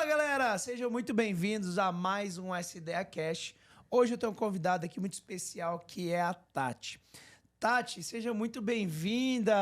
Fala, galera! Sejam muito bem-vindos a mais um SDA Cash. Hoje eu tenho um convidado aqui muito especial, que é a Tati. Tati, seja muito bem-vinda!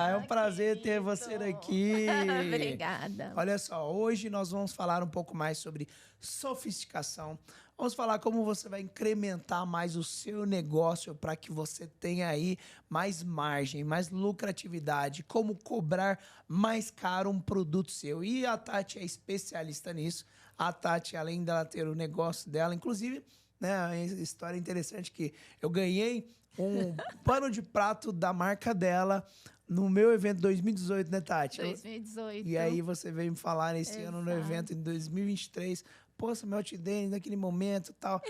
É um prazer ter você aqui. Obrigada. Olha só, hoje nós vamos falar um pouco mais sobre sofisticação. Vamos falar como você vai incrementar mais o seu negócio para que você tenha aí mais margem, mais lucratividade, como cobrar mais caro um produto seu. E a Tati é especialista nisso. A Tati, além dela ter o negócio dela, inclusive, né, a história interessante que eu ganhei um pano de prato da marca dela no meu evento 2018, né, Tati? 2018. E aí você veio me falar nesse ano no evento em 2023. Pô, Samuel, eu te dei naquele momento e tal.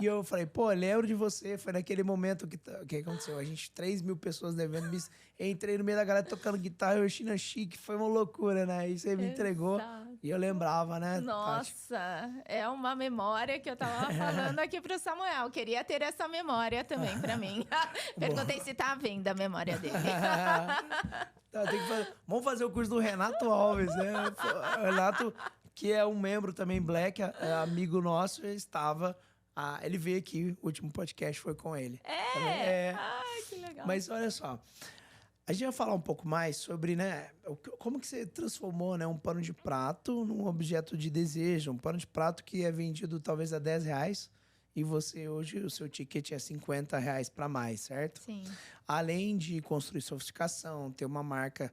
E eu falei, pô, lembro de você. Foi naquele momento que aconteceu. A gente, 3 mil pessoas no evento. Entrei no meio da galera tocando guitarra, eu China Chique. Foi uma loucura, né? E você me entregou. E eu lembrava, né, Nossa, Tati? é uma memória que eu tava falando aqui pro Samuel. Queria ter essa memória também pra mim. Perguntei se tá à venda a memória dele. Tá, vamos fazer o curso do Renato Alves, né? O Renato, que é um membro também Black, amigo nosso, ele veio aqui, o último podcast foi com ele. Ai, que legal. Mas olha só, a gente vai falar um pouco mais sobre, né, como que você transformou, né, um pano de prato num objeto de desejo, um pano de prato que é vendido talvez a R$10, e você hoje, o seu ticket é R$50 para mais, certo? Sim. Além de construir sofisticação, ter uma marca,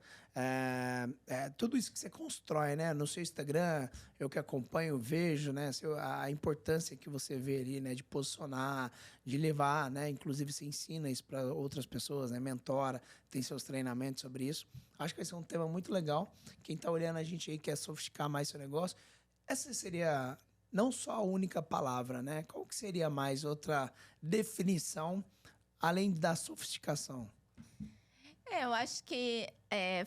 tudo isso que você constrói, né? No seu Instagram, eu que acompanho, vejo, né? A importância que você vê ali, né? De posicionar, de levar, né? Inclusive, você ensina isso para outras pessoas, né? Mentora, tem seus treinamentos sobre isso. Acho que vai ser um tema muito legal. Quem tá olhando a gente aí quer sofisticar mais seu negócio. Essa seria não só a única palavra, né? Qual que seria mais outra definição além da sofisticação? Eu acho que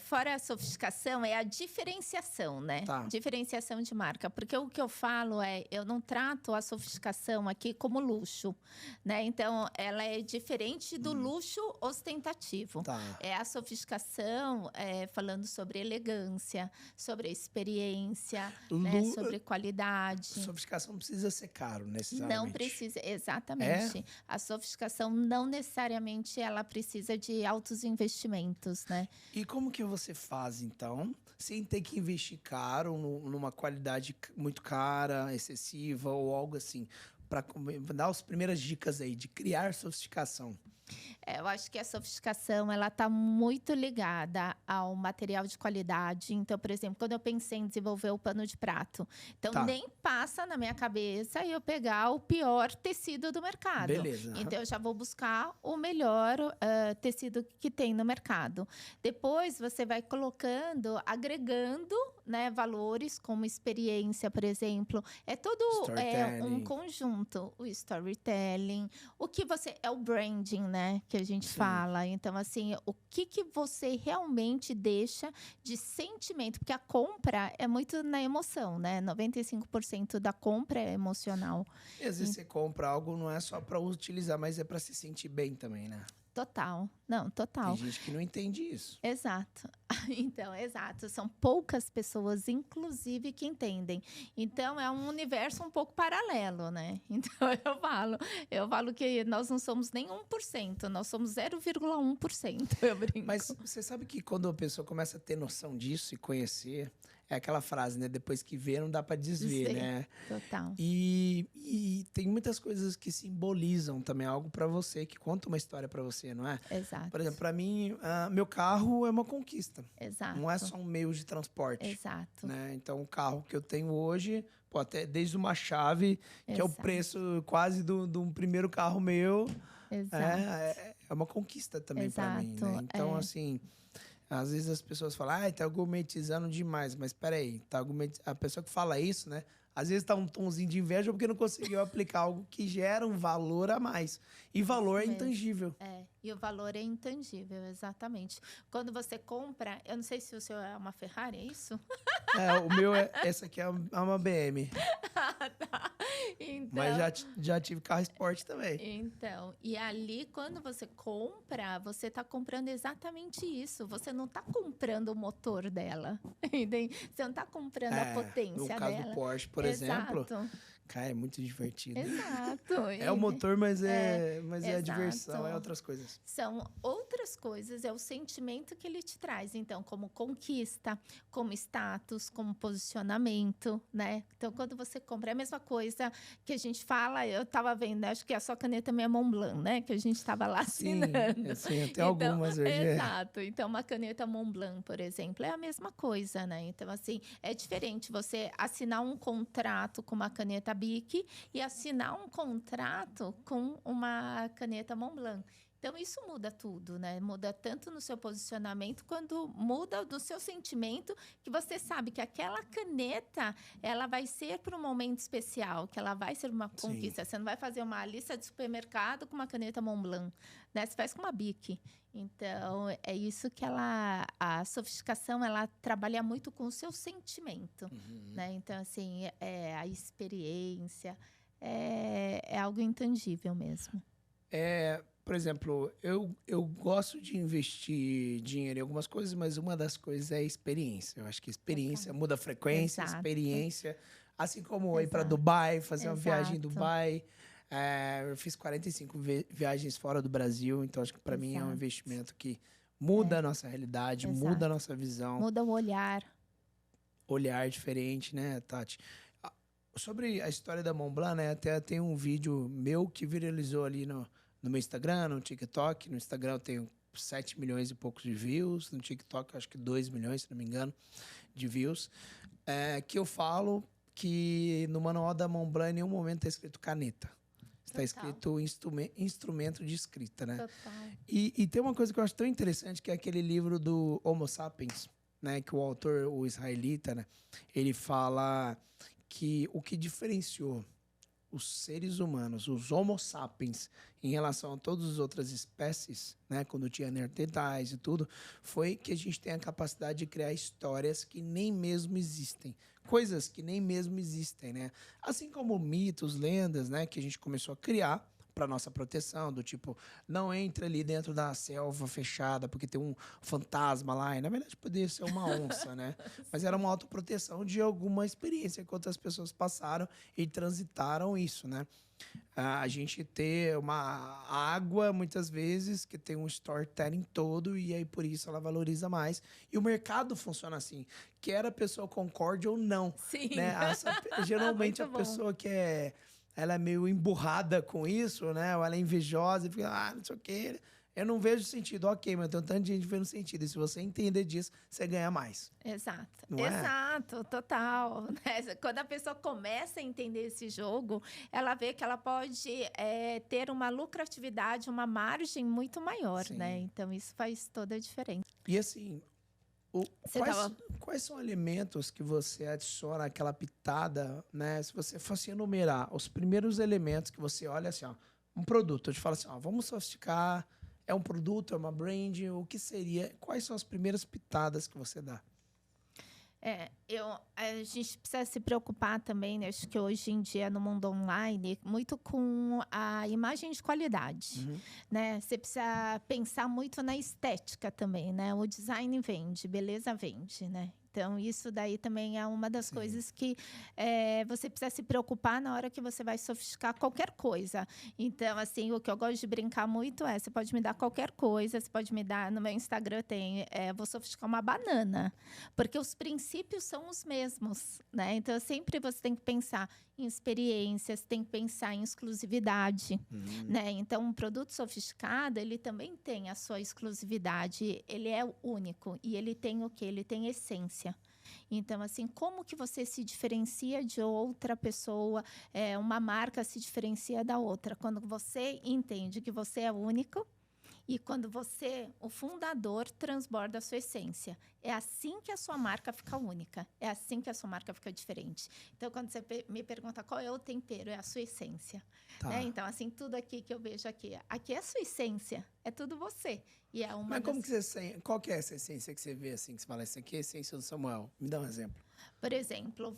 fora a sofisticação é a diferenciação, né? Tá. Diferenciação de marca. Porque o que eu falo eu não trato a sofisticação aqui como luxo, né? Então, ela é diferente do luxo ostentativo. Tá. É a sofisticação falando sobre elegância, sobre experiência, né? Sobre qualidade. Sofisticação não precisa ser caro, necessariamente. Não precisa, exatamente. A sofisticação não necessariamente ela precisa de altos investimentos, né? E como que você faz, então, sem ter que investir caro, numa qualidade muito cara, excessiva ou algo assim, para dar as primeiras dicas aí de criar sofisticação? Eu acho que a sofisticação ela está muito ligada ao material de qualidade. Então, por exemplo, quando eu pensei em desenvolver o pano de prato, então nem passa na minha cabeça eu pegar o pior tecido do mercado. Beleza. Então, eu já vou buscar o melhor tecido que tem no mercado. Depois, você vai colocando, agregando, né, valores como experiência, por exemplo. É todo um conjunto. O storytelling, o que você... É o branding, né? Que a gente fala. Então, assim, o que você realmente deixa de sentimento? Porque a compra é muito na emoção, né? 95% da compra é emocional. E às vezes você compra algo não é só para utilizar, mas é para se sentir bem também, né? Total. Não, total. Tem gente que não entende isso. Exato. Então, exato. São poucas pessoas, inclusive, que entendem. Então, é um universo um pouco paralelo, né? Então, eu falo que nós não somos nem 1%, nós somos 0,1%, eu brinco. Mas você sabe que quando a pessoa começa a ter noção disso e conhecer, é aquela frase, né? Depois que vê, não dá para desver, né? Total. E tem muitas coisas que simbolizam também algo para você, que conta uma história para você, não é? Exato. Por exemplo, para mim, meu carro é uma conquista. Exato. Não é só um meio de transporte. Exato. Né? Então, o carro que eu tenho hoje, até desde uma chave, que é o preço quase do primeiro carro meu, é uma conquista também para mim. Né? Então, assim, às vezes as pessoas falam, tá argumentizando demais, mas peraí, a pessoa que fala isso, né? Às vezes tá um tomzinho de inveja porque não conseguiu aplicar algo que gera um valor a mais. E valor é intangível. E o valor é intangível, exatamente. Quando você compra, eu não sei se o seu é uma Ferrari, é isso? O meu essa aqui é uma BM. Tá. Mas já tive carro esporte também. Então, e ali, quando você compra, você está comprando exatamente isso. Você não está comprando o motor dela. Entende? Você não está comprando a potência no caso dela. do Porsche, por exemplo, cara, é muito divertido. Exato. É o motor, mas é a exato. diversão, é outras coisas. São outras coisas, é o sentimento que ele te traz. Então, como conquista, como status, como posicionamento, né? Então, quando você compra, é a mesma coisa que a gente fala, eu estava vendo, acho que a sua caneta também é Montblanc, né? Que a gente estava lá assinando. Sim, tem algumas hoje. Exato. Então, uma caneta Montblanc, por exemplo, é a mesma coisa, né? Então, assim, é diferente você assinar um contrato com uma caneta Bic e assinar um contrato com uma caneta Montblanc. Então, isso muda tudo, né? Muda tanto no seu posicionamento, quanto muda do seu sentimento, que você sabe que aquela caneta, ela vai ser para um momento especial, que ela vai ser uma conquista. Você não vai fazer uma lista de supermercado com uma caneta Montblanc, né? Você faz com uma Bic. Então, é isso que a sofisticação, ela trabalha muito com o seu sentimento, né? Então, assim, a experiência é algo intangível mesmo. Por exemplo, eu gosto de investir dinheiro em algumas coisas, mas uma das coisas é a experiência. Eu acho que a experiência muda a frequência, Exato. experiência. Assim como ir para Dubai, fazer uma viagem em Dubai. Eu fiz 45 viagens fora do Brasil, então acho que para mim é um investimento que muda a nossa realidade, muda a nossa visão. Muda o olhar. Olhar diferente, né, Tati? Sobre a história da Montblanc, né, até tem um vídeo meu que viralizou ali no meu Instagram, no TikTok. No Instagram eu tenho 7 milhões e poucos de views. No TikTok eu acho que 2 milhões, se não me engano, de views. Que eu falo que no manual da Montblanc em nenhum momento está escrito caneta. Está escrito instrumento de escrita, né? Total. E tem uma coisa que eu acho tão interessante, que é aquele livro do Homo Sapiens, né? Que o autor, o israelita, né? Ele fala que o que diferenciou os seres humanos, os Homo sapiens, em relação a todas as outras espécies, né, quando tinha neandertais e tudo, foi que a gente tem a capacidade de criar histórias que nem mesmo existem. Coisas que nem mesmo existem, né? Assim como mitos, lendas, né, que a gente começou a criar para nossa proteção, do tipo, não entre ali dentro da selva fechada porque tem um fantasma lá. E na verdade poderia ser uma onça, né? Mas era uma autoproteção de alguma experiência que outras pessoas passaram e transitaram isso, né? A gente ter uma água, muitas vezes, que tem um storytelling todo, e aí por isso ela valoriza mais. E o mercado funciona assim, quer a pessoa concorde ou não. Sim. Né? Geralmente a pessoa que ela é meio emburrada com isso, né? Ou ela é invejosa e fica, não sei o quê. Eu não vejo sentido. Ok, mas tem um tanto de gente vendo sentido. E se você entender disso, você ganha mais. Exato. Não é? Exato, total. Quando a pessoa começa a entender esse jogo, ela vê que ela pode ter uma lucratividade, uma margem muito maior, né? Então, isso faz toda a diferença. E assim, quais são elementos que você adiciona àquela pitada, né? Se você fosse enumerar os primeiros elementos que você olha assim, ó, um produto, eu te falo assim, ó, vamos sofisticar, é um produto, é uma brand, o que seria? Quais são as primeiras pitadas que você dá? A gente precisa se preocupar também, né? Acho que hoje em dia, no mundo online, muito com a imagem de qualidade, né? Você precisa pensar muito na estética também, né? O design vende, beleza vende, né? Então, isso daí também é uma das coisas que você precisa se preocupar na hora que você vai sofisticar qualquer coisa. Então, assim, o que eu gosto de brincar muito você pode me dar qualquer coisa, você pode me dar, no meu Instagram vou sofisticar uma banana, porque os princípios são os mesmos, né? Então, sempre você tem que pensar em experiências, tem que pensar em exclusividade, né? Então, um produto sofisticado, ele também tem a sua exclusividade, ele é único e ele tem o quê? Ele tem essência. Então, assim, como que você se diferencia de outra pessoa? Uma marca se diferencia da outra. Quando você entende que você é único e quando você, o fundador, transborda a sua essência. É assim que a sua marca fica única. É assim que a sua marca fica diferente. Então, quando você me pergunta qual é o tempero, é a sua essência. Tá. Né? Então, assim, tudo aqui que eu vejo aqui é a sua essência. É tudo você. E Mas como que qual que é essa essência que você vê, assim, que você fala, essa aqui é a essência do Samuel? Me dá um exemplo. Por exemplo,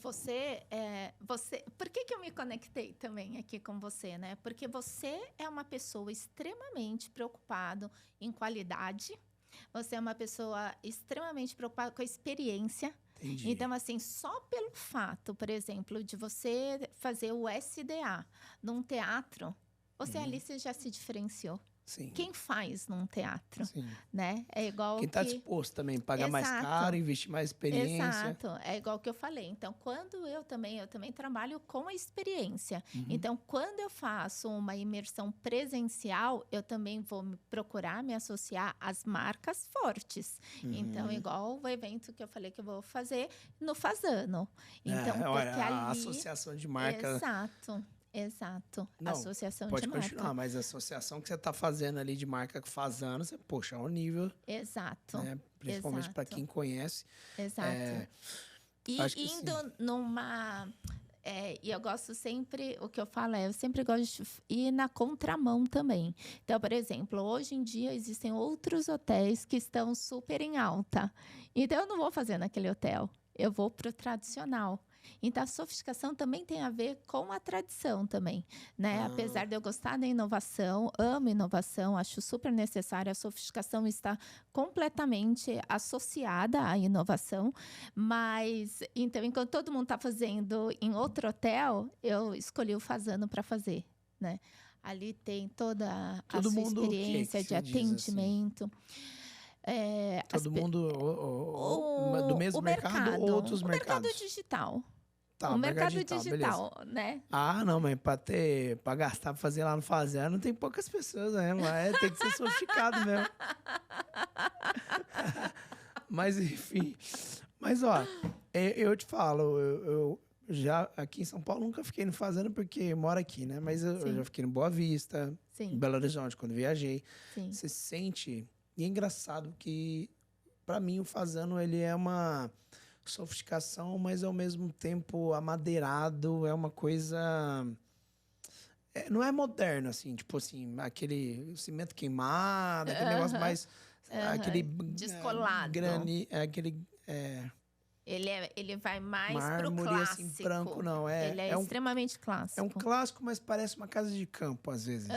por que eu me conectei também aqui com você, né? Porque você é uma pessoa extremamente preocupada em qualidade, você é uma pessoa extremamente preocupada com a experiência. Entendi. Então, assim, só pelo fato, por exemplo, de você fazer o SDA num teatro, ali você já se diferenciou. Sim. Quem faz num teatro, Sim. né? É igual Quem está disposto também a pagar mais caro, investir mais experiência. Exato, é igual que eu falei. Então, quando eu também trabalho com a experiência. Então, quando eu faço uma imersão presencial, eu também vou procurar me associar às marcas fortes. Então, igual o evento que eu falei que eu vou fazer no Fazano. Então, porque a ali... associação de marca... Exato. Não, associação pode de marca. Pode continuar, mas a associação que você está fazendo ali de marca Fazano, você, poxa, é um nível. Exato. Né? Principalmente para quem conhece. Exato. E indo numa... e eu gosto sempre, o que eu falo eu sempre gosto de ir na contramão também. Então, por exemplo, hoje em dia existem outros hotéis que estão super em alta. Então, eu não vou fazer naquele hotel, eu vou para o tradicional. Então, a sofisticação também tem a ver com a tradição também, né? Apesar de eu gostar da inovação, amo inovação, acho super necessária, a sofisticação está completamente associada à inovação, mas, então, enquanto todo mundo está fazendo em outro hotel, eu escolhi o Fazano para fazer, né? Ali tem toda a sua experiência de atendimento. Assim? Todo mundo do mesmo mercado ou outros mercados? O mercado digital. Tá, o mercado digital, né? Não, mas para gastar, para fazer lá no Fazano, tem poucas pessoas mesmo. Tem que ser sofisticado mesmo. Mas, enfim. Mas, ó, eu te falo, eu já aqui em São Paulo nunca fiquei no Fazano porque eu moro aqui, né? Mas eu já fiquei no Boa Vista, em Belo Horizonte, quando viajei. Sim. Você sente... E é engraçado que, para mim, o Fazano, ele é uma sofisticação, mas ao mesmo tempo amadeirado, é uma coisa... não é moderno, assim, tipo assim, aquele cimento queimado, aquele negócio mais... aquele... Descolado. Ele vai mais pro clássico. Assim, branco, não. Ele é extremamente clássico. É um clássico, mas parece uma casa de campo, às vezes.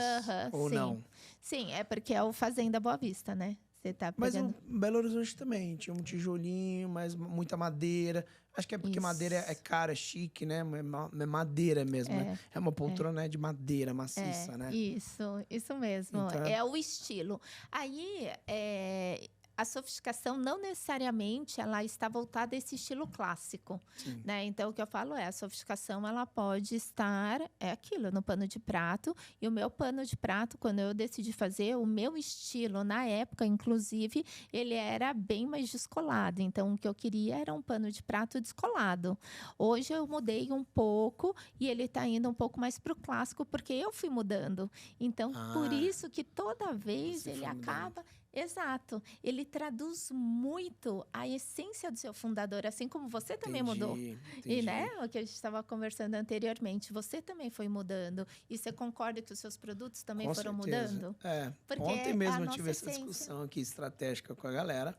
Ou sim. não. Sim, é porque é o Fazenda Boa Vista, né? Você tá pegando... Mas o Belo Horizonte também. Tinha um tijolinho, mas muita madeira. Acho que é porque madeira é cara, é chique, né? É madeira mesmo, né? É uma poltrona de madeira maciça, né? Isso mesmo. Então, é o estilo. Aí... a sofisticação não necessariamente ela está voltada a esse estilo clássico, né? Então, o que eu falo a sofisticação ela pode estar, aquilo, no pano de prato. E o meu pano de prato, quando eu decidi fazer, o meu estilo, na época, inclusive, ele era bem mais descolado. Então, o que eu queria era um pano de prato descolado. Hoje, eu mudei um pouco e ele está indo um pouco mais para o clássico, porque eu fui mudando. Então, por isso que toda vez ele acaba... Exato. Ele traduz muito a essência do seu fundador, assim como você também mudou. Entendi. E, né, o que a gente estava conversando anteriormente, você também foi mudando. E você concorda que os seus produtos também foram mudando? Porque ontem mesmo eu tive essa discussão aqui estratégica com a galera.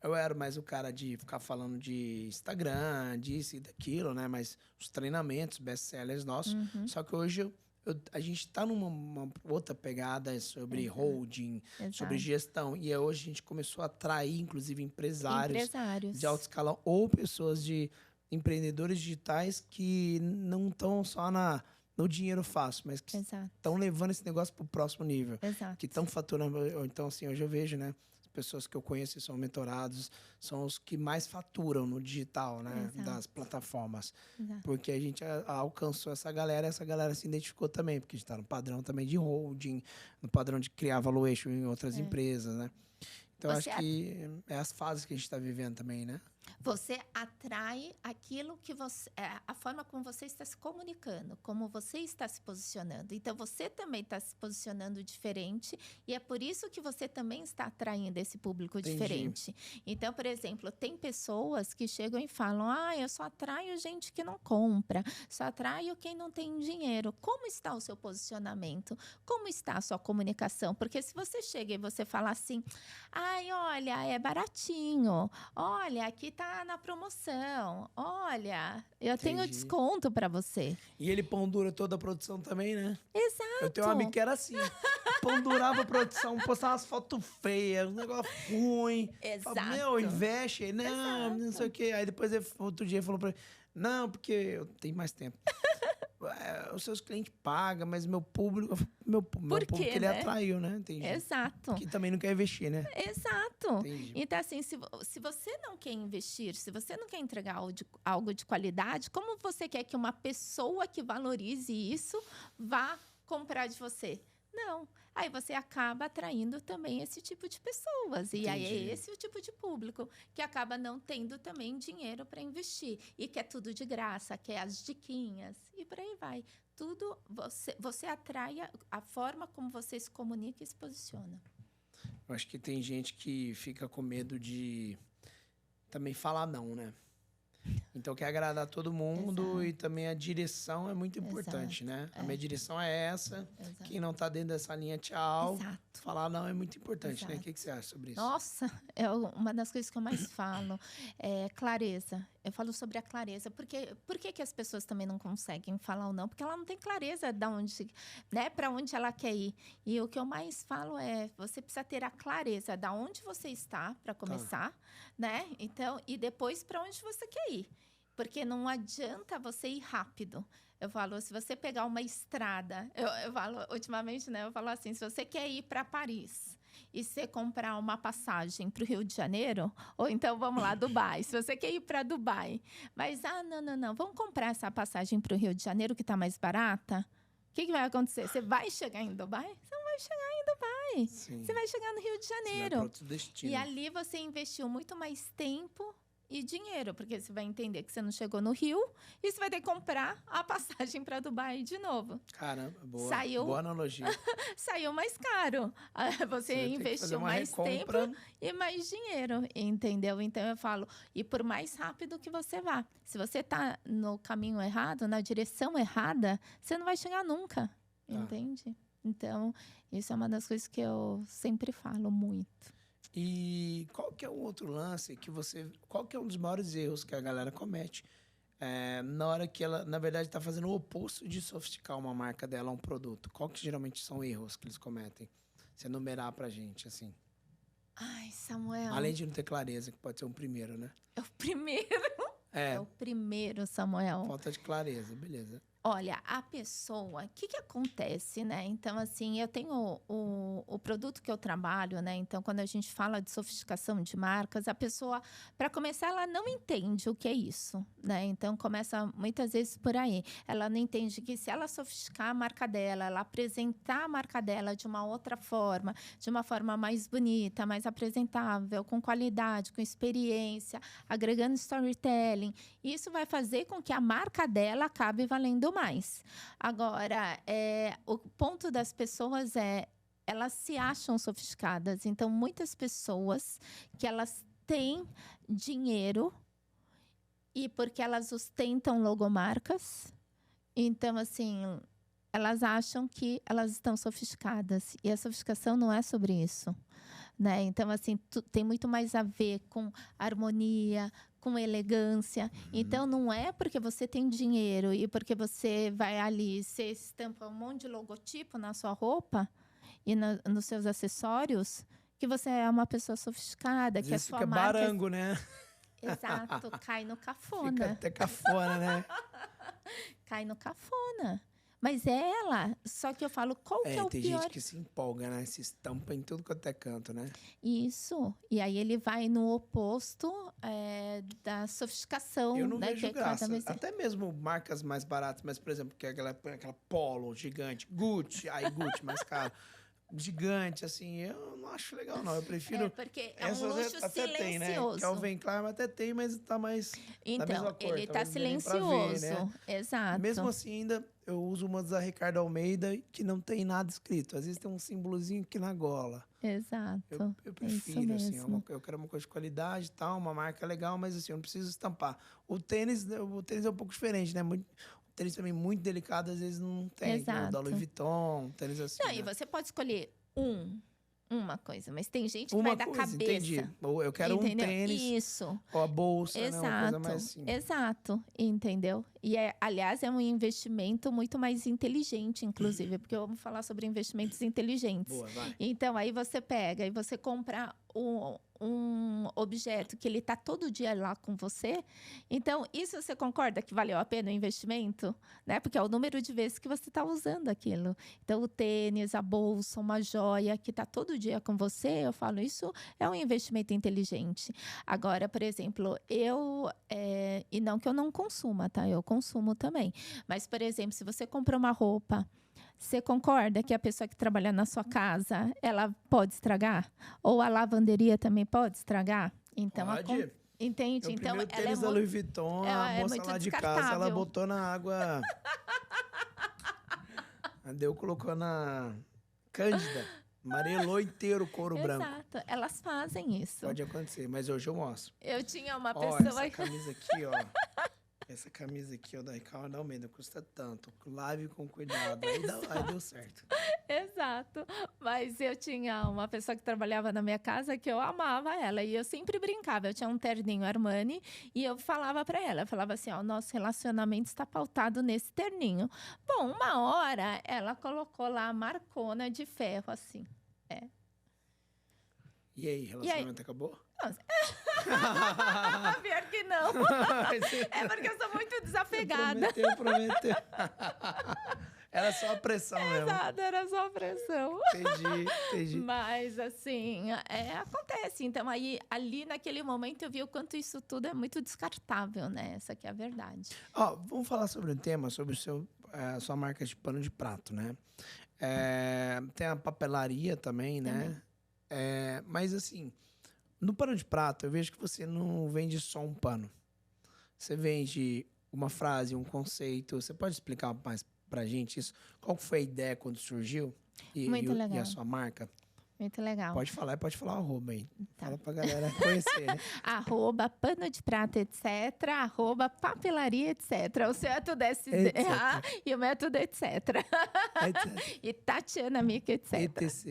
Eu era mais o cara de ficar falando de Instagram, disso e daquilo, né? Mas os treinamentos, best-sellers nossos. Só que hoje a gente está numa outra pegada sobre holding, sobre gestão. E hoje a gente começou a atrair, inclusive, empresários de alto escalão ou pessoas empreendedores digitais que não estão só no dinheiro fácil, mas que estão levando esse negócio para o próximo nível. Que estão faturando. Então, assim, hoje eu vejo, né? Pessoas que eu conheço e são mentorados são os que mais faturam no digital, né? Das plataformas. Porque a gente alcançou essa galera se identificou também, porque a gente está no padrão também de holding, no padrão de criar valuation em outras empresas, né? Então, acho que é as fases que a gente está vivendo também, né? Você atrai aquilo que você... a forma como você está se comunicando, como você está se posicionando. Então, você também está se posicionando diferente e é por isso que você também está atraindo esse público diferente. Então, por exemplo, tem pessoas que chegam e falam eu só atraio gente que não compra, só atraio quem não tem dinheiro. Como está o seu posicionamento? Como está a sua comunicação? Porque se você chega e você fala assim, olha, é baratinho, olha, aqui tá na promoção. Olha, eu tenho Entendi. desconto para você. E ele pão dura toda a produção também, né? Exato. Eu tenho um amigo que era assim. Pão durava a produção, postava umas fotos feias, um negócio ruim. Exato. Falava, meu, investe. Não, não sei o quê. Aí depois, outro dia, ele falou pra ele, não, porque eu tenho mais tempo. Os seus clientes pagam, mas meu público, público ele né? atraiu, né? Entendi. Exato. Que também não quer investir, né? Exato. Entendi. Então, assim, se você não quer investir, se você não quer entregar algo de qualidade, como você quer que uma pessoa que valorize isso vá comprar de você? Não. Aí você acaba atraindo também esse tipo de pessoas. E aí Entendi. é esse o tipo de público que acaba não tendo também dinheiro para investir. E quer tudo de graça, quer as diquinhas e por aí vai. Tudo você atrai a forma como você se comunica e se posiciona. Eu acho que tem gente que fica com medo de também falar não, né? Então quer agradar todo mundo. Exato. E também a direção é muito importante, né? A minha direção é essa. Exato. Quem não tá dentro dessa linha, tchau. Exato. Falar não é muito importante, né? O Exato. que você acha sobre isso? Nossa, é uma das coisas que eu mais falo. É clareza. Eu falo sobre a clareza. Por que as pessoas também não conseguem falar ou não? Porque ela não tem clareza de onde, né, para onde ela quer ir. E o que eu mais falo é, você precisa ter a clareza de onde você está, para começar, né? Então, e depois para onde você quer ir. Porque não adianta você ir rápido. Eu falo, se você pegar uma estrada, eu falo, ultimamente, né? Eu falo assim, se você quer ir para Paris e você comprar uma passagem para o Rio de Janeiro, ou então vamos lá, Dubai. Se você quer ir para Dubai, mas não, vamos comprar essa passagem para o Rio de Janeiro que está mais barata. O que vai acontecer? Você vai chegar em Dubai? Você não vai chegar em Dubai. Sim. Você vai chegar no Rio de Você vai Janeiro. pra outro destino. E ali você investiu muito mais tempo e dinheiro, porque você vai entender que você não chegou no Rio e você vai ter que comprar a passagem para Dubai de novo. Caramba, boa. Saiu- Boa analogia. Saiu mais caro. Você vai ter que fazer investiu uma mais recompra. tempo e mais dinheiro, entendeu? Então eu falo, e por mais rápido que você vá, se você está no caminho errado, na direção errada, você não vai chegar nunca, entende? Então, isso é uma das coisas que eu sempre falo muito. E qual que é o outro lance que você... Qual que é um dos maiores erros que a galera comete na hora que ela, na verdade, está fazendo o oposto de sofisticar uma marca dela, um produto? Qual que geralmente são erros que eles cometem? Você enumerar pra gente, assim. Ai, Samuel. Além de não ter clareza, que pode ser um primeiro, né? É o primeiro. É o primeiro, Samuel. Falta de clareza, beleza. Olha, a pessoa, o que acontece, né? Então, assim, eu tenho o produto que eu trabalho, né? Então, quando a gente fala de sofisticação de marcas, a pessoa, para começar, ela não entende o que é isso, né? Então, começa muitas vezes por aí. Ela não entende que se ela sofisticar a marca dela, ela apresentar a marca dela de uma outra forma, de uma forma mais bonita, mais apresentável, com qualidade, com experiência, agregando storytelling, isso vai fazer com que a marca dela acabe valendo mais. Agora, o ponto das pessoas elas se acham sofisticadas. Então, muitas pessoas que elas têm dinheiro e porque elas ostentam logomarcas, então, assim, elas acham que elas estão sofisticadas. E a sofisticação não é sobre isso, né? Então, assim, tem muito mais a ver com harmonia, com elegância. Então, não é porque você tem dinheiro e porque você vai ali, você estampa um monte de logotipo na sua roupa e nos seus acessórios, que você é uma pessoa sofisticada, Às que a vezes sua fica marca... barango, né? Exato, cai no cafona. Fica até cafona, né? Cai no cafona. Mas é ela. Só que eu falo, qual que é o tem pior? gente que se empolga, né? Se estampa em tudo quanto é canto, né? Isso. E aí ele vai no oposto da sofisticação. Eu não né? vejo que cada graça. vez Até mesmo marcas mais baratas, mas, por exemplo, que aquela Polo gigante, Gucci, Gucci mais caro, gigante, assim, eu não acho legal, não. Eu prefiro... porque é um essas luxo até tem, né? silencioso. Calvin Klein até tem, mas tá mais da Então, mesma cor. ele tá talvez não dê nem pra ver, silencioso. né? Exato. Mesmo assim, ainda eu uso uma da Ricardo Almeida que não tem nada escrito. Às vezes tem um símbolozinho aqui na gola. Exato. Eu prefiro, isso assim, mesmo. eu quero uma coisa de qualidade e tal, uma marca legal, mas assim, eu não preciso estampar. O tênis é um pouco diferente, né? O tênis também muito delicado, às vezes não tem. Exato. O da Louis Vuitton, tênis assim. Não, né? e você pode escolher um uma coisa, mas tem gente que vai da cabeça. Entendi. Eu quero entendeu? Um tênis. Isso. Ou a bolsa, Exato. Né? Uma coisa mais assim. Exato, entendeu? E, aliás, é um investimento muito mais inteligente, inclusive, porque vamos falar sobre investimentos inteligentes. Boa, vai. Então, aí você pega e você compra um objeto que ele está todo dia lá com você. Então, isso você concorda que valeu a pena o investimento? Né? Porque é o número de vezes que você está usando aquilo. Então, o tênis, a bolsa, uma joia que está todo dia com você, eu falo, isso é um investimento inteligente. Agora, por exemplo, e não que eu não consuma, tá? Eu consumo também. Mas, por exemplo, se você compra uma roupa, você concorda que a pessoa que trabalha na sua casa, ela pode estragar? Ou a lavanderia também pode estragar? Então, pode. Entende? Meu então, ela tênis da Louis Vuitton, a moça lá de casa, ela botou na água... A Deu colocou na Cândida, amarelou inteiro o couro branco. Exato, elas fazem isso. Pode acontecer, mas hoje eu mostro. Eu tinha uma pessoa... Essa camisa aqui, ó. Essa camisa aqui, ó, da Ricardo Almeida, custa tanto. Lave com cuidado. Aí deu certo. Exato. Mas eu tinha uma pessoa que trabalhava na minha casa que eu amava ela. E eu sempre brincava. Eu tinha um terninho Armani e eu falava para ela. Eu falava assim, ó, o nosso relacionamento está pautado nesse terninho. Bom, uma hora ela colocou lá a marcona de ferro, assim. E aí, relacionamento acabou? Pior que não. É porque eu sou muito desapegada. Prometeu. Era só a pressão mesmo. Exato, era só a pressão. Entendi. Mas, assim, acontece. Então, aí, ali naquele momento, eu vi o quanto isso tudo é muito descartável, né? Essa aqui é a verdade. Vamos falar sobre um tema, sobre a sua marca de pano de prato, né? Tem a papelaria também, né? Mas, assim, no pano de prato, eu vejo que você não vende só um pano. Você vende uma frase, um conceito. Você pode explicar mais pra gente isso? Qual foi a ideia quando surgiu? Legal. E a sua marca? Muito legal. Pode falar o arroba aí. Tá. Fala pra galera conhecer, né? @ pano de prato, etc. @ papelaria, etc. O seu é tudo SDA e o meu é tudo etc. E Tatiana Mica, etc. ETC.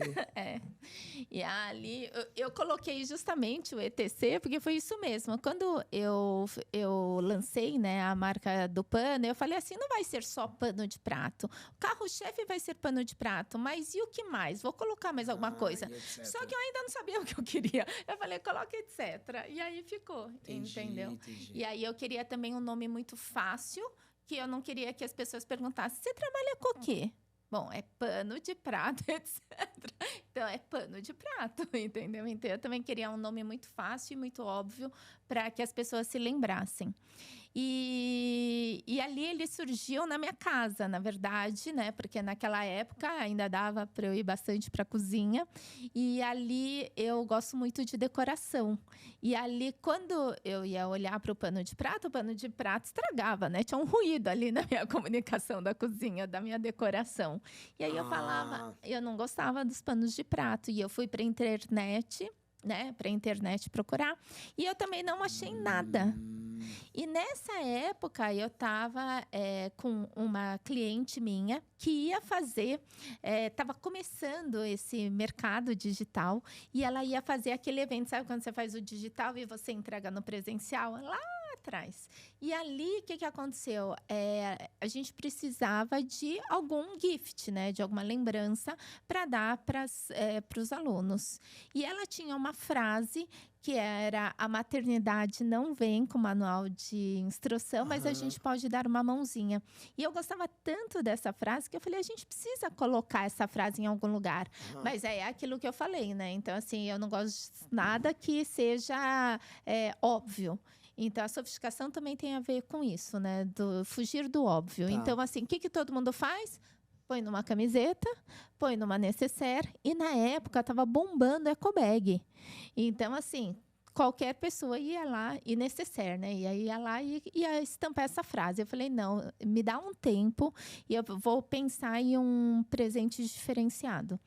E ali, eu coloquei justamente o ETC, porque foi isso mesmo. Quando eu lancei, né, a marca do pano, eu falei assim, não vai ser só pano de prato. O carro-chefe vai ser pano de prato, mas e o que mais? Vou colocar mais alguma coisa. Só que eu ainda não sabia o que eu queria. Eu falei, coloca etc. E aí ficou, entendeu? Entendi. E aí eu queria também um nome muito fácil, que eu não queria que as pessoas perguntassem, você trabalha com o quê? Bom, é pano de prato, etc. Então, é pano de prato, entendeu? Então, eu também queria um nome muito fácil e muito óbvio para que as pessoas se lembrassem. E ali ele surgiu na minha casa, na verdade, né? Porque naquela época ainda dava para eu ir bastante para a cozinha. E ali eu gosto muito de decoração. E ali, quando eu ia olhar para o pano de prato estragava, né? Tinha um ruído ali na minha comunicação da cozinha, da minha decoração. E aí eu falava, eu não gostava dos panos de prato. E eu fui para a internet, né? Para a internet procurar. E eu também não achei nada. E nessa época, eu estava com uma cliente minha que ia fazer, estava começando esse mercado digital e ela ia fazer aquele evento, sabe quando você faz o digital e você entrega no presencial? Lá atrás. E ali, o que aconteceu? A gente precisava de algum gift, né? De alguma lembrança para dar para os alunos. E ela tinha uma frase que era: a maternidade não vem com manual de instrução, mas a gente pode dar uma mãozinha. E eu gostava tanto dessa frase que eu falei, a gente precisa colocar essa frase em algum lugar. Mas é aquilo que eu falei, né? Então, assim, eu não gosto de nada que seja óbvio. Então, a sofisticação também tem a ver com isso, né? Fugir do óbvio. Tá. Então, assim, o que todo mundo faz? Põe numa camiseta, põe numa necessaire. E, na época, estava bombando ecobag. Então, assim, qualquer pessoa ia lá, e necessaire, né? Ia lá e ia estampar essa frase. Eu falei, não, me dá um tempo e eu vou pensar em um presente diferenciado.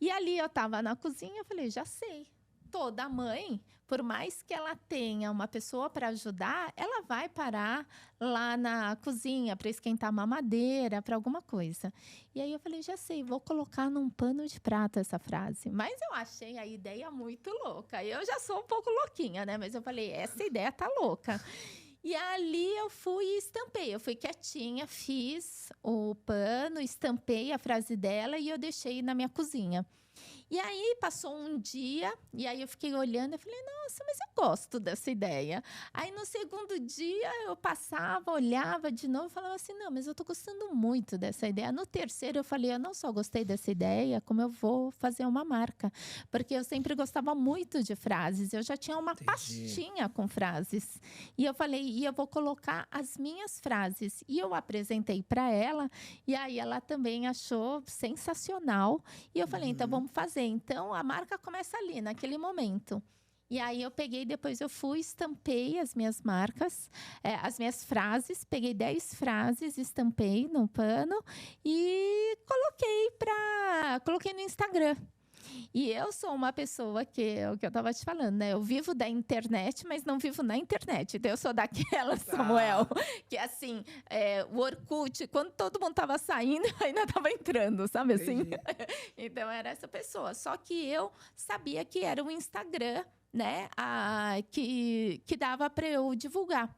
E ali eu estava na cozinha, eu falei, já sei. toda mãe, por mais que ela tenha uma pessoa para ajudar, ela vai parar lá na cozinha para esquentar uma mamadeira, para alguma coisa. E aí eu falei, já sei, vou colocar num pano de prata essa frase. Mas eu achei a ideia muito louca. Eu já sou um pouco louquinha, né? Mas eu falei, essa ideia tá louca. E ali eu fui e estampei. Eu fui quietinha, fiz o pano, estampei a frase dela e eu deixei na minha cozinha. E aí passou um dia, e aí eu fiquei olhando e falei, nossa, mas eu gosto dessa ideia. Aí no segundo dia eu passava, olhava de novo e falava assim, não, mas eu tô gostando muito dessa ideia. No terceiro eu falei, eu não só gostei dessa ideia, como eu vou fazer uma marca. Porque eu sempre gostava muito de frases, eu já tinha uma pastinha com frases. E eu falei, e eu vou colocar as minhas frases. E eu apresentei para ela, e aí ela também achou sensacional. E eu falei, então vamos fazer. Então, a marca começa ali, naquele momento. E aí, eu peguei, depois eu fui, estampei as minhas marcas, as minhas frases. Peguei 10 frases, estampei no pano e coloquei no Instagram. E eu sou uma pessoa que, o que eu estava te falando, né? Eu vivo da internet, mas não vivo na internet. Então, eu sou daquela, Samuel, que assim, o Orkut, quando todo mundo estava saindo, ainda estava entrando, sabe assim? Então, era essa pessoa. Só que eu sabia que era o Instagram, né? Que dava para eu divulgar.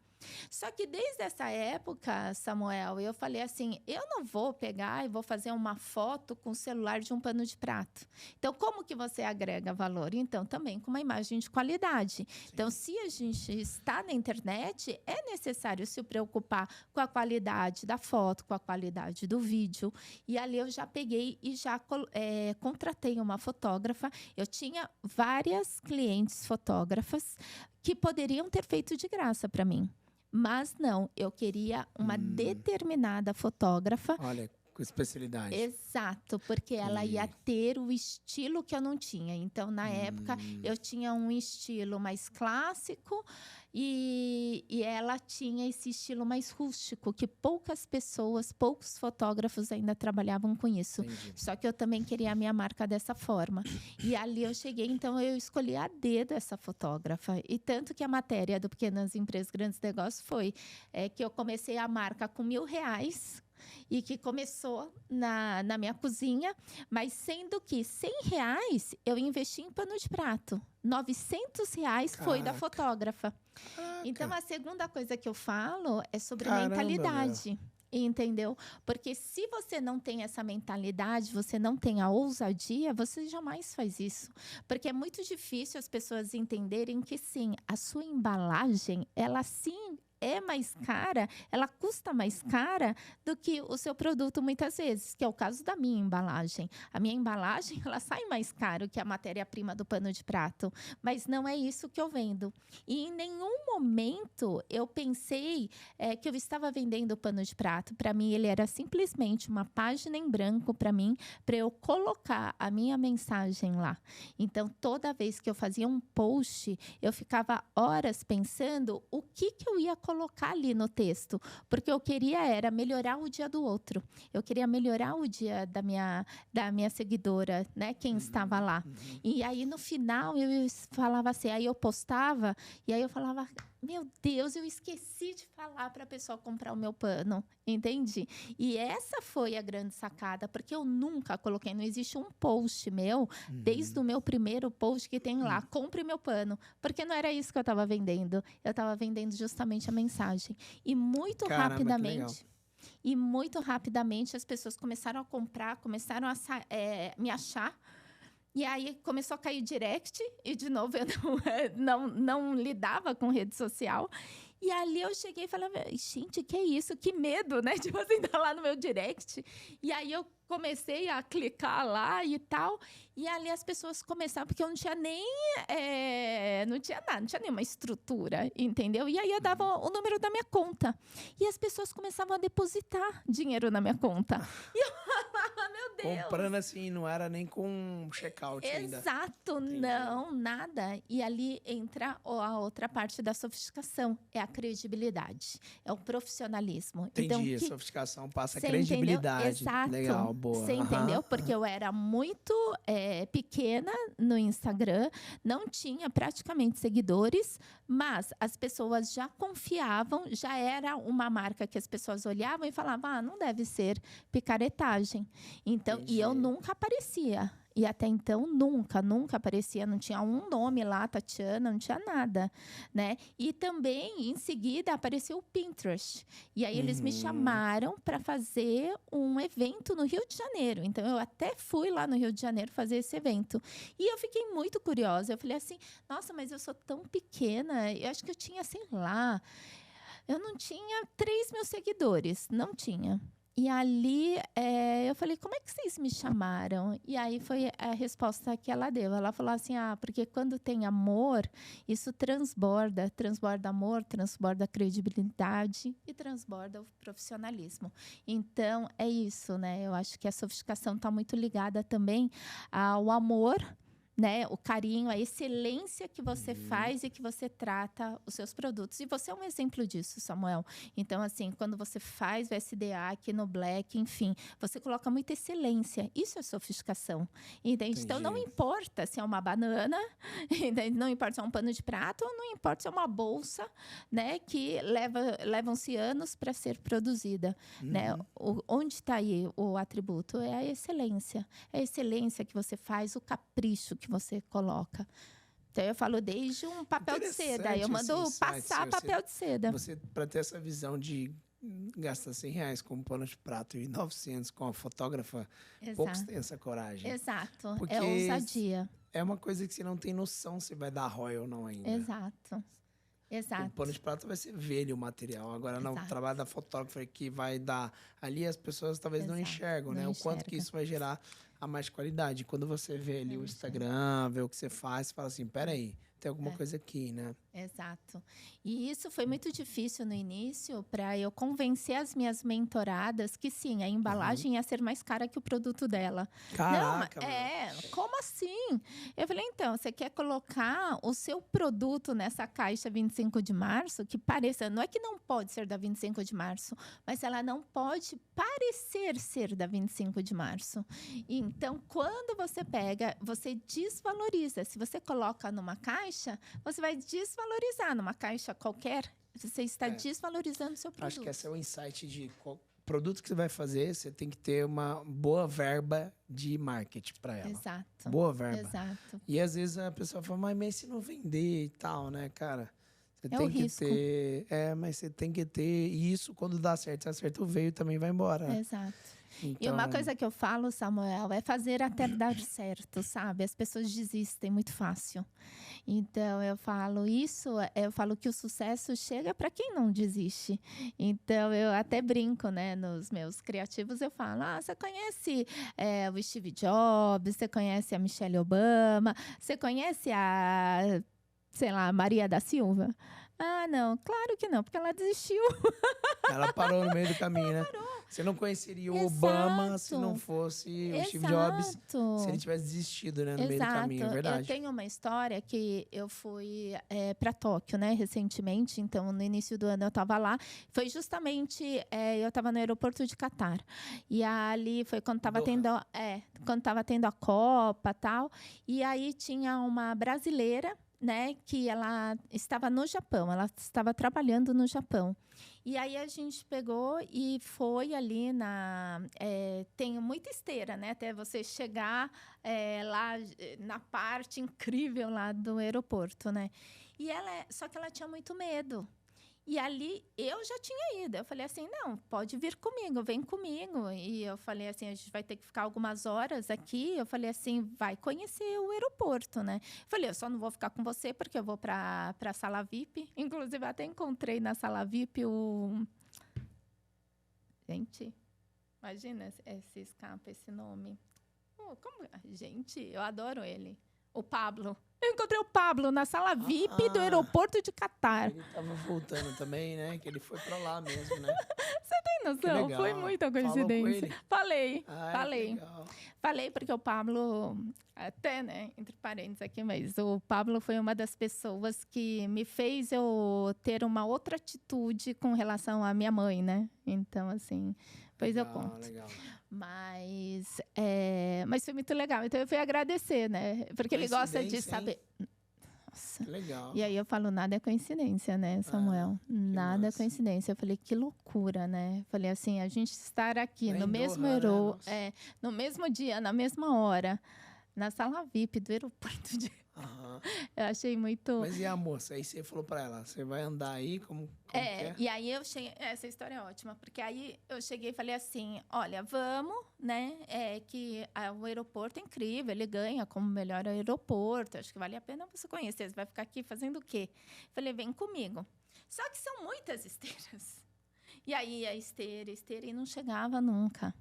Só que desde essa época, Samuel, eu falei assim, eu não vou pegar e vou fazer uma foto com o celular de um pano de prato. Então, como que você agrega valor? Então, também com uma imagem de qualidade. Sim. Então, se a gente está na internet, é necessário se preocupar com a qualidade da foto, com a qualidade do vídeo. E ali eu já peguei e já contratei uma fotógrafa. Eu tinha várias clientes fotógrafas que poderiam ter feito de graça para mim. Mas não, eu queria uma determinada fotógrafa. Olha, com especialidade. Exato, porque ela ia ter o estilo que eu não tinha. Então, na época, eu tinha um estilo mais clássico e ela tinha esse estilo mais rústico, que poucos fotógrafos ainda trabalhavam com isso. Entendi. Só que eu também queria a minha marca dessa forma. E ali eu cheguei, então eu escolhi a dedo essa fotógrafa. E tanto que a matéria do Pequenas Empresas, Grandes Negócios foi que eu comecei a marca com R$1.000, e que começou na minha cozinha, mas sendo que R$100 eu investi em pano de prato. R$900 foi da fotógrafa. Caraca. Então, a segunda coisa que eu falo é sobre mentalidade. Meu. Entendeu? Porque se você não tem essa mentalidade, você não tem a ousadia, você jamais faz isso. Porque é muito difícil as pessoas entenderem que, sim, a sua embalagem, ela sim é mais cara, ela custa mais cara do que o seu produto muitas vezes, que é o caso da minha embalagem. A minha embalagem, ela sai mais caro que a matéria-prima do pano de prato, mas não é isso que eu vendo. E em nenhum momento eu pensei que eu estava vendendo o pano de prato. Para mim, ele era simplesmente uma página em branco para mim, para eu colocar a minha mensagem lá. Então, toda vez que eu fazia um post, eu ficava horas pensando o que eu ia colocar ali no texto, porque eu queria era melhorar o dia do outro. Eu queria melhorar o dia da minha seguidora, né? Quem estava lá. E aí, no final, eu falava assim, aí eu postava, e aí eu falava, meu Deus, eu esqueci de falar para a pessoa comprar o meu pano, entende? E essa foi a grande sacada, porque eu nunca coloquei, não existe um post meu, desde o meu primeiro post que tem lá, compre meu pano, porque não era isso que eu estava vendendo. Eu estava vendendo justamente a mensagem. E muito rapidamente as pessoas começaram a comprar, começaram a me achar. E aí começou a cair direct, e de novo eu não lidava com rede social. E ali eu cheguei e falei, gente, que é isso? Que medo, né? De você entrar lá no meu direct. E aí eu comecei a clicar lá e tal. E ali as pessoas começaram, porque eu não tinha nem... não tinha nada, não tinha nenhuma estrutura, entendeu? E aí eu dava o número da minha conta. E as pessoas começavam a depositar dinheiro na minha conta. E eu falava, meu Deus. Comprando assim, não era nem com check-out ainda. Exato, não, nada. E ali entra a outra parte da sofisticação, é a credibilidade, é o profissionalismo. Entendi, Então, a sofisticação passa a você credibilidade. entendeu? Exato. Legal, boa. Você entendeu? Porque eu era muito pequena no Instagram, não tinha praticamente seguidores, mas as pessoas já confiavam, já era uma marca que as pessoas olhavam e falavam, não deve ser picaretagem. Então, Entendi. e eu nunca aparecia. E até então, nunca aparecia. Não tinha um nome lá, Tatiana, não tinha nada, né? E também, em seguida, apareceu o Pinterest. E aí, eles me chamaram para fazer um evento no Rio de Janeiro. Então, eu até fui lá no Rio de Janeiro fazer esse evento. E eu fiquei muito curiosa. Eu falei assim, nossa, mas eu sou tão pequena. Eu acho que eu tinha, sei lá... Eu não tinha 3 mil seguidores. Não tinha. E ali, eu falei, como é que vocês me chamaram? E aí foi a resposta que ela deu. Ela falou assim, porque quando tem amor, isso transborda amor, transborda credibilidade e transborda o profissionalismo. Então, é isso, né? Eu acho que a sofisticação está muito ligada também ao amor, né, o carinho, a excelência que você faz e que você trata os seus produtos. E você é um exemplo disso, Samuel. Então, assim, quando você faz o SDA aqui no Black, enfim, você coloca muita excelência. Isso é sofisticação, entende? Entendi. Então, não importa se é uma banana, entende? Não importa se é um pano de prato, ou não importa se é uma bolsa, né, que levam-se anos para ser produzida, né? Onde está aí o atributo? É a excelência. É a excelência que você faz, o capricho que você coloca. Então, eu falo desde um papel de seda. Eu mando passar papel de seda. Você, para ter essa visão de gastar R$100 com um pano de prato e 900 com a fotógrafa, poucos têm essa coragem. Exato. Porque é ousadia. É uma coisa que você não tem noção se vai dar ROI ou não ainda. Exato. O pano de prato vai ser velho o material. Agora, não, o trabalho da fotógrafa que vai dar... Ali as pessoas talvez não enxergam, né? O quanto que isso vai gerar a mais qualidade. Quando você vê ali o Instagram, vê o que você faz, você fala assim, peraí, tem alguma coisa aqui, né? Exato. E isso foi muito difícil no início para eu convencer as minhas mentoradas que sim, a embalagem ia ser mais cara que o produto dela. Caraca, não, como assim? Eu falei, então, você quer colocar o seu produto nessa caixa 25 de março, que pareça, não é que não pode ser da 25 de março, mas ela não pode parecer ser da 25 de março. Então, quando você pega, você desvaloriza. Se você coloca numa caixa, você vai desvalorizar numa caixa qualquer. Você está desvalorizando o seu produto. Acho que esse é o insight de produto que você vai fazer, você tem que ter uma boa verba de marketing para ela. Exato. Boa verba. Exato. E às vezes a pessoa fala, mas se não vender e tal, né, cara? Você é tem o que risco. ter. Mas você tem que ter. E isso, quando dá certo, se acerta o veio, também vai embora. Exato. Então... E uma coisa que eu falo, Samuel, é fazer até dar certo, sabe? As pessoas desistem muito fácil. Então, eu falo que o sucesso chega para quem não desiste. Então, eu até brinco, né? Nos meus criativos, eu falo, você conhece o Steve Jobs, você conhece a Michelle Obama, você conhece a, sei lá, Maria da Silva? Não, claro que não, porque ela desistiu. Ela parou no meio do caminho, né? Você não conheceria o Obama se não fosse o Steve Jobs, se ele tivesse desistido, né, no meio do caminho, é verdade. Eu tenho uma história que eu fui para Tóquio, né, recentemente, então no início do ano eu estava lá, foi justamente, eu estava no aeroporto de Catar, e ali foi quando estava tendo a Copa e tal, e aí tinha uma brasileira, né, que ela estava no Japão, ela estava trabalhando no Japão. E aí a gente pegou e foi ali tem muita esteira, né, até você chegar lá na parte incrível lá do aeroporto, né. E só que ela tinha muito medo. E ali eu já tinha ido. Eu falei assim, não, pode vir comigo, vem comigo. E eu falei assim, a gente vai ter que ficar algumas horas aqui. Eu falei assim, vai conhecer o aeroporto, né? Eu falei, eu só não vou ficar com você porque eu vou para a sala VIP. Inclusive, até encontrei na sala VIP o... Gente, imagina esse escapa, esse nome. Gente, eu adoro ele. O Pablo. Eu encontrei o Pablo na sala VIP do aeroporto de Catar. Ele estava voltando também, né? Que ele foi para lá mesmo, né? Você tem noção. legal. Foi muita Falou com coincidência. ele? Falei, Ai, falei. que legal. Falei porque o Pablo, até, né, entre parênteses aqui, mas o Pablo foi uma das pessoas que me fez eu ter uma outra atitude com relação à minha mãe, né? Então, assim, depois eu conto. Legal. Mas foi muito legal. Então, eu fui agradecer, né? Porque ele gosta de Coincidência, hein? saber. Nossa. Que legal. E aí eu falo, nada é coincidência, né, Samuel? Nada é massa. coincidência. Eu falei, que loucura, né? Falei assim, a gente estar aqui Lá no em mesmo Doha, né? Nossa. no mesmo dia, na mesma hora, na sala VIP do aeroporto de... Aham. Eu achei muito... Mas e a moça? Aí você falou pra ela, você vai andar aí? Como que é? E aí eu cheguei... Essa história é ótima, porque aí eu cheguei e falei assim, olha, vamos, né? O aeroporto é incrível, ele ganha como melhor aeroporto, acho que vale a pena você conhecer, você vai ficar aqui fazendo o quê? Falei, vem comigo. Só que são muitas esteiras. E aí a esteira, e não chegava nunca.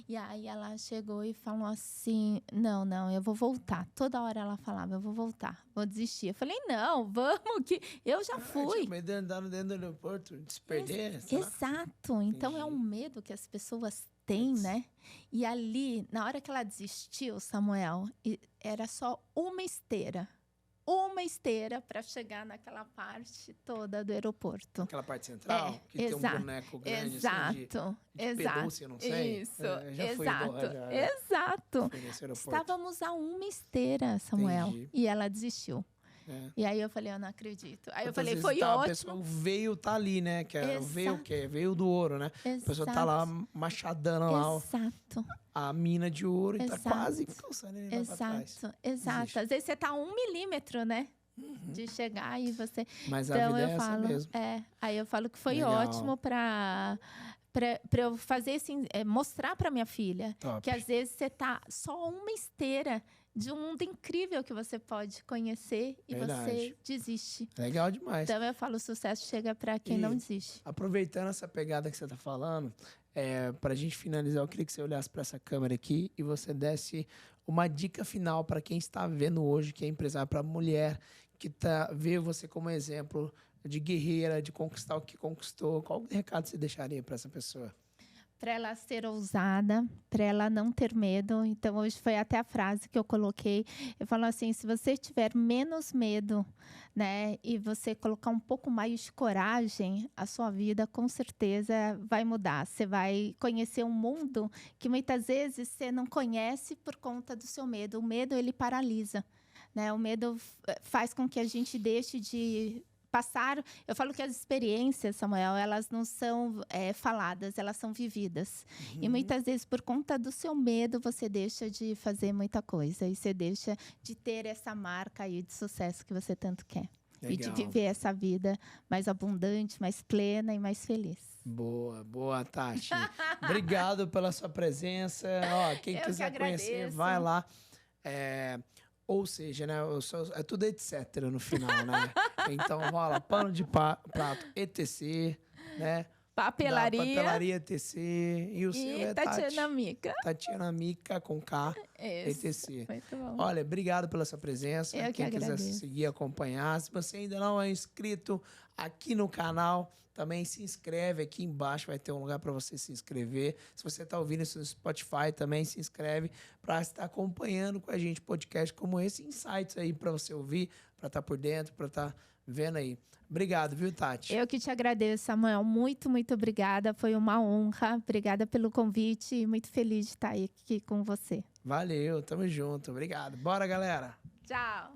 E aí ela chegou e falou assim, não, eu vou voltar. Toda hora ela falava, eu vou voltar, vou desistir. Eu falei, não, vamos, que eu já fui. Tinha medo de andar dentro do aeroporto, de se perder, sei lá. Exato. Então é um medo que as pessoas têm, né? E ali, na hora que ela desistiu, Samuel, era só uma esteira para chegar naquela parte toda do aeroporto. Aquela parte central, que tem um boneco grande exato, assim de pelúcia, não sei. Isso, Já fui em Doha, já. exato. Fui nesse aeroporto. Estávamos a uma esteira, Samuel, Entendi. e ela desistiu. E aí eu falei, eu não acredito. Aí eu falei, foi ótimo. A pessoa veio tá ali, né? Veio o quê? Veio do ouro, né? Exato. A pessoa tá lá machadando lá. Exato. A mina de ouro e tá quase calçando ele lá pra trás. Exato. Às vezes você tá a 1 milímetro, né? De chegar e você... Mas a então vida eu é falo, essa mesmo. Aí eu falo que foi Legal. ótimo para eu fazer assim, mostrar para minha filha que às vezes você tá só uma esteira de um mundo incrível que você pode conhecer e você desiste. Legal demais. Então eu falo, o sucesso chega para quem não desiste. Aproveitando essa pegada que você tá falando, para a gente finalizar, eu queria que você olhasse para essa câmera aqui e você desse uma dica final para quem está vendo hoje, que é empresário, para a mulher que vê você como exemplo de guerreira, de conquistar o que conquistou. Qual recado você deixaria para essa pessoa? Para ela ser ousada, para ela não ter medo. Então, hoje foi até a frase que eu coloquei. Eu falo assim, se você tiver menos medo, né, e você colocar um pouco mais de coragem, a sua vida com certeza vai mudar. Você vai conhecer um mundo que muitas vezes você não conhece por conta do seu medo. O medo, ele paralisa, né? O medo faz com que a gente deixe de... passar, eu falo que as experiências, Samuel, elas não são faladas, elas são vividas. E muitas vezes, por conta do seu medo, você deixa de fazer muita coisa. E você deixa de ter essa marca aí de sucesso que você tanto quer. Legal. E de viver essa vida mais abundante, mais plena e mais feliz. Boa, Tati. Obrigado pela sua presença. Quem quiser conhecer, vai lá. Ou seja, né? É tudo etc. no final, né? Então rola pano de prato, etc. Né? Papelaria, etc. E o seu é Tatiana Mica. Tatiana Mica com K, etc. Muito bom. Olha, obrigado pela sua presença. Quem quiser seguir, acompanhar. Se você ainda não é inscrito aqui no canal, também se inscreve aqui embaixo, vai ter um lugar para você se inscrever. Se você está ouvindo isso no Spotify, também se inscreve para estar acompanhando com a gente podcast como esse, insights aí para você ouvir, para estar por dentro, para estar vendo aí. Obrigado, viu, Tati? Eu que te agradeço, Samuel. Muito, muito obrigada. Foi uma honra. Obrigada pelo convite e muito feliz de estar aqui com você. Valeu, tamo junto. Obrigado. Bora, galera. Tchau.